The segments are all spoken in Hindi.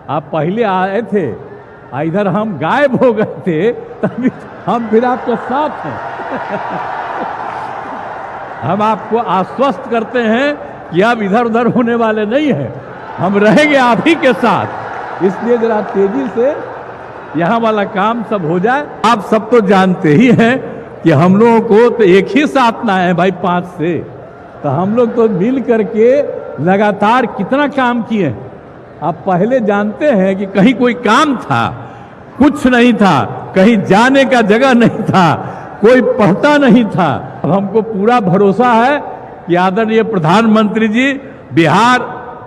आप पहले आए थे, इधर हम गायब हो गए थे, तभी हम फिर आपके साथ हैं। हम आपको आश्वस्त करते हैं कि आप इधर उधर होने वाले नहीं हैं, हम रहेंगे आप ही के साथ। इसलिए जरा तेजी से यहाँ वाला काम सब हो जाए। आप सब तो जानते ही हैं कि हम लोगों को तो एक ही साथ ना है भाई 5 से, तो हम लोग तो मिल करके लगातार कितना काम किए। आप पहले जानते हैं कि कहीं कोई काम था, कुछ नहीं था, कहीं जाने का जगह नहीं था, कोई पढ़ता नहीं था। अब हमको पूरा भरोसा है कि आदरणीय प्रधानमंत्री जी बिहार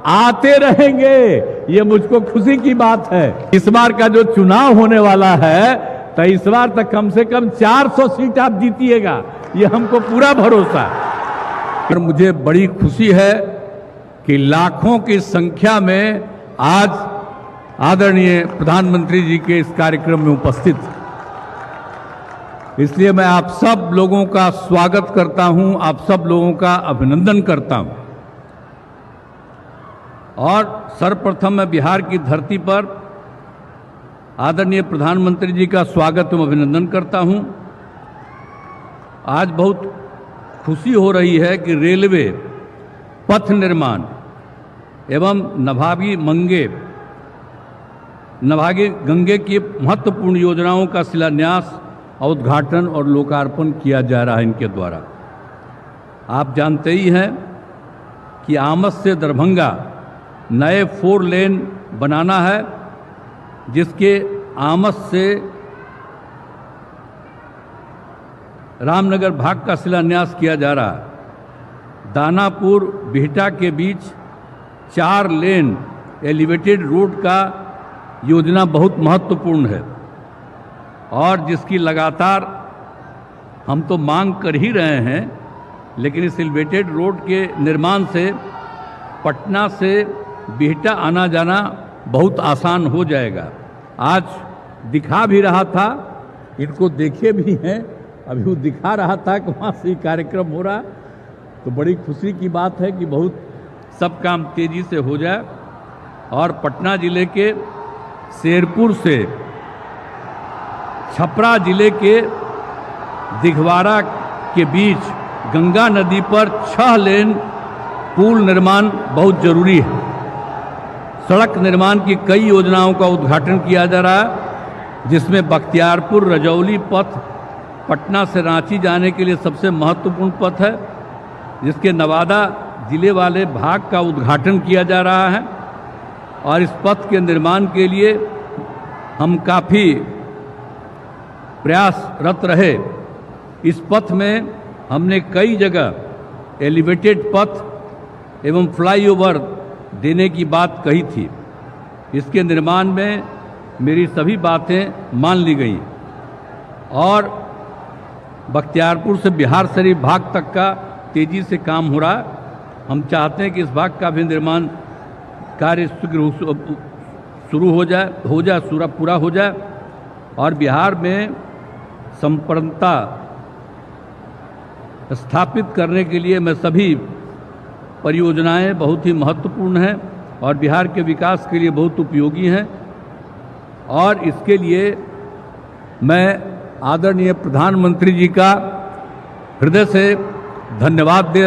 आते रहेंगे, ये मुझको खुशी की बात है। इस बार का जो चुनाव होने वाला है, तो इस बार तक कम से कम 400 सीट आप जीतिएगा, ये हमको पूरा भरोसा है। मुझे बड़ी खुशी है कि लाखों की संख्या में आज आदरणीय प्रधानमंत्री जी के इस कार्यक्रम में उपस्थित, इसलिए मैं आप सब लोगों का स्वागत करता हूं, आप सब लोगों का अभिनंदन करता हूं। और सर्वप्रथम मैं बिहार की धरती पर आदरणीय प्रधानमंत्री जी का स्वागत एवं अभिनंदन करता हूं। आज बहुत खुशी हो रही है कि रेलवे, पथ निर्माण एवं नमामि गंगे की महत्वपूर्ण योजनाओं का शिलान्यास, उद्घाटन और लोकार्पण किया जा रहा है इनके द्वारा। आप जानते ही हैं कि आमस से दरभंगा नए 4 लेन बनाना है, जिसके आमस से रामनगर भाग का शिलान्यास किया जा रहा है। दानापुर बिहटा के बीच 4 लेन एलिवेटेड रोड का योजना बहुत महत्वपूर्ण है और जिसकी लगातार हम तो मांग कर ही रहे हैं, लेकिन इस एलिवेटेड रोड के निर्माण से पटना से बिहटा आना जाना बहुत आसान हो जाएगा। आज दिखा भी रहा था, इनको देखे भी हैं, अभी वो दिखा रहा था कि वहाँ से कार्यक्रम हो रहा, तो बड़ी खुशी की बात है कि बहुत सब काम तेजी से हो जाए। और पटना जिले के शेरपुर से छपरा जिले के दिघवारा के बीच गंगा नदी पर 6 लेन पुल निर्माण बहुत जरूरी है। सड़क निर्माण की कई योजनाओं का उद्घाटन किया जा रहा है, जिसमें बख्तियारपुर रजौली पथ पटना से रांची जाने के लिए सबसे महत्वपूर्ण पथ है, जिसके नवादा जिले वाले भाग का उद्घाटन किया जा रहा है। और इस पथ के निर्माण के लिए हम काफ़ी प्रयासरत रहे। इस पथ में हमने कई जगह एलिवेटेड पथ एवं फ्लाईओवर देने की बात कही थी। इसके निर्माण में मेरी सभी बातें मान ली गई और बख्तियारपुर से बिहार शरीफ भाग तक का तेजी से काम हो रहा है। हम चाहते हैं कि इस भाग का भी निर्माण कार्य शुरू हो जाए, पूरा हो जाए और बिहार में संप्रभुता स्थापित करने के लिए मैं सभी परियोजनाएं बहुत ही महत्वपूर्ण हैं और बिहार के विकास के लिए बहुत उपयोगी हैं। और इसके लिए मैं आदरणीय प्रधानमंत्री जी का हृदय से धन्यवाद दे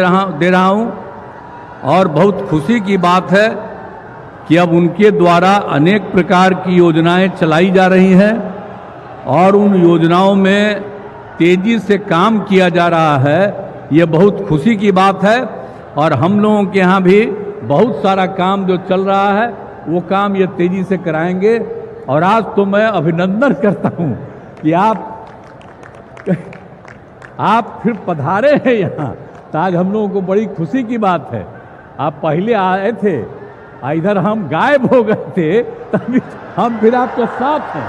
रहा हूं और बहुत खुशी की बात है कि अब उनके द्वारा अनेक प्रकार की योजनाएं चलाई जा रही हैं और उन योजनाओं में तेजी से काम किया जा रहा है। ये बहुत खुशी की बात है और हम लोगों के यहाँ भी बहुत सारा काम जो चल रहा है वो काम ये तेजी से कराएंगे। और आज तो मैं अभिनंदन करता हूँ कि आप फिर पधारे हैं यहाँ, तो आज हम लोगों को बड़ी खुशी की बात है। आप पहले आए थे, इधर हम गायब हो गए थे, तभी हम फिर आपके साथ हैं।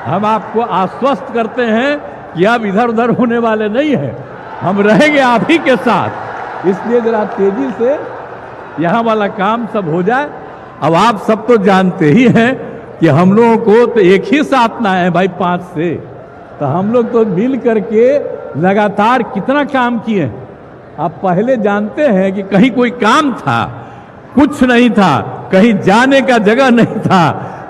हम आपको आश्वस्त करते हैं कि आप इधर उधर होने वाले नहीं हैं, हम रहेंगे आप ही के साथ। इसलिए जरा तेजी से यहाँ वाला काम सब हो जाए। अब आप सब तो जानते ही हैं कि हम लोगों को तो एक ही साथ ना है भाई 5 से, तो हम लोग तो मिल करके लगातार कितना काम किए। आप पहले जानते हैं कि कहीं कोई काम था, कुछ नहीं था, कहीं जाने का जगह नहीं था,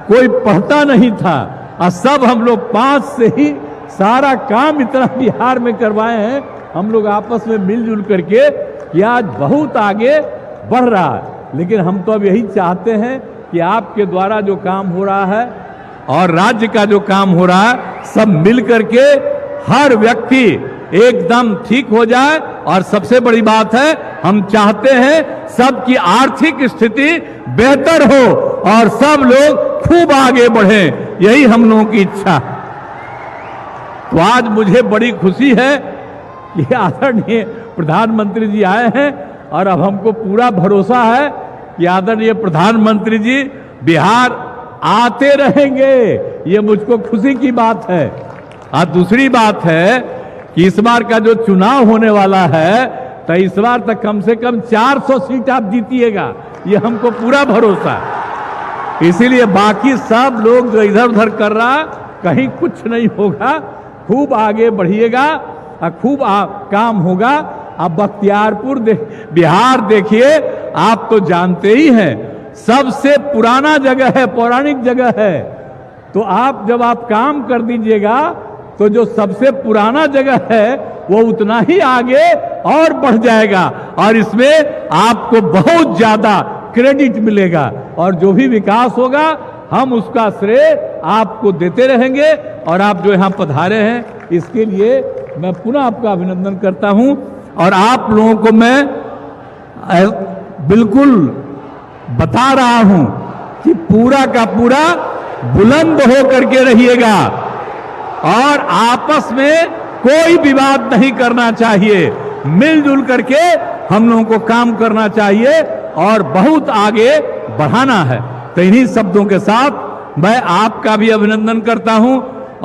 कोई पढ़ता नहीं था, और सब हम लोग 5 से ही सारा काम इतना बिहार में करवाए हैं हम लोग आपस में मिलजुल करके कि आज बहुत आगे बढ़ रहा है। लेकिन हम तो अब यही चाहते हैं कि आपके द्वारा जो काम हो रहा है और राज्य का जो काम हो रहा है, सब मिल करके हर व्यक्ति एकदम ठीक हो जाए। और सबसे बड़ी बात है, हम चाहते हैं सबकी आर्थिक स्थिति बेहतर हो और सब लोग खूब आगे बढ़ें, यही हम लोगों की इच्छा है। तो आज मुझे बड़ी खुशी है कि आदरणीय प्रधानमंत्री जी आए हैं और अब हमको पूरा भरोसा है कि आदरणीय प्रधानमंत्री जी बिहार आते रहेंगे, ये मुझको खुशी की बात है। और दूसरी बात है कि इस बार का जो चुनाव होने वाला है, तो इस बार तक कम से कम 400 सीट आप जीतिएगा, ये हमको पूरा भरोसा है। इसीलिए बाकी सब लोग जो इधर उधर कर रहा, कहीं कुछ नहीं होगा, खूब आगे बढ़िएगा और खूब काम होगा। अब बख्तियारपुर बिहार देखिए, आप तो जानते ही हैं, सबसे पुराना जगह है, पौराणिक जगह है। तो आप जब आप काम कर दीजिएगा तो जो सबसे पुराना जगह है वो उतना ही आगे और बढ़ जाएगा और इसमें आपको बहुत ज्यादा क्रेडिट मिलेगा और जो भी विकास होगा हम उसका श्रेय आपको देते रहेंगे। और आप जो यहाँ पधारे हैं इसके लिए मैं पुनः आपका अभिनंदन करता हूं। और आप लोगों को मैं बिल्कुल बता रहा हूं कि पूरा का पूरा बुलंद हो करके रहिएगा और आपस में कोई विवाद नहीं करना चाहिए, मिलजुल करके हम लोगों को काम करना चाहिए और बहुत आगे बढ़ाना है। तो इन्हीं शब्दों के साथ मैं आपका भी अभिनंदन करता हूं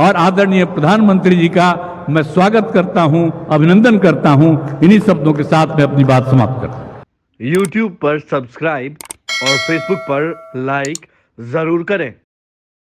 और आदरणीय प्रधानमंत्री जी का मैं स्वागत करता हूं, अभिनंदन करता हूं। इन्हीं शब्दों के साथ मैं अपनी बात समाप्त करता हूं। YouTube पर सब्सक्राइब और Facebook पर लाइक जरूर करें।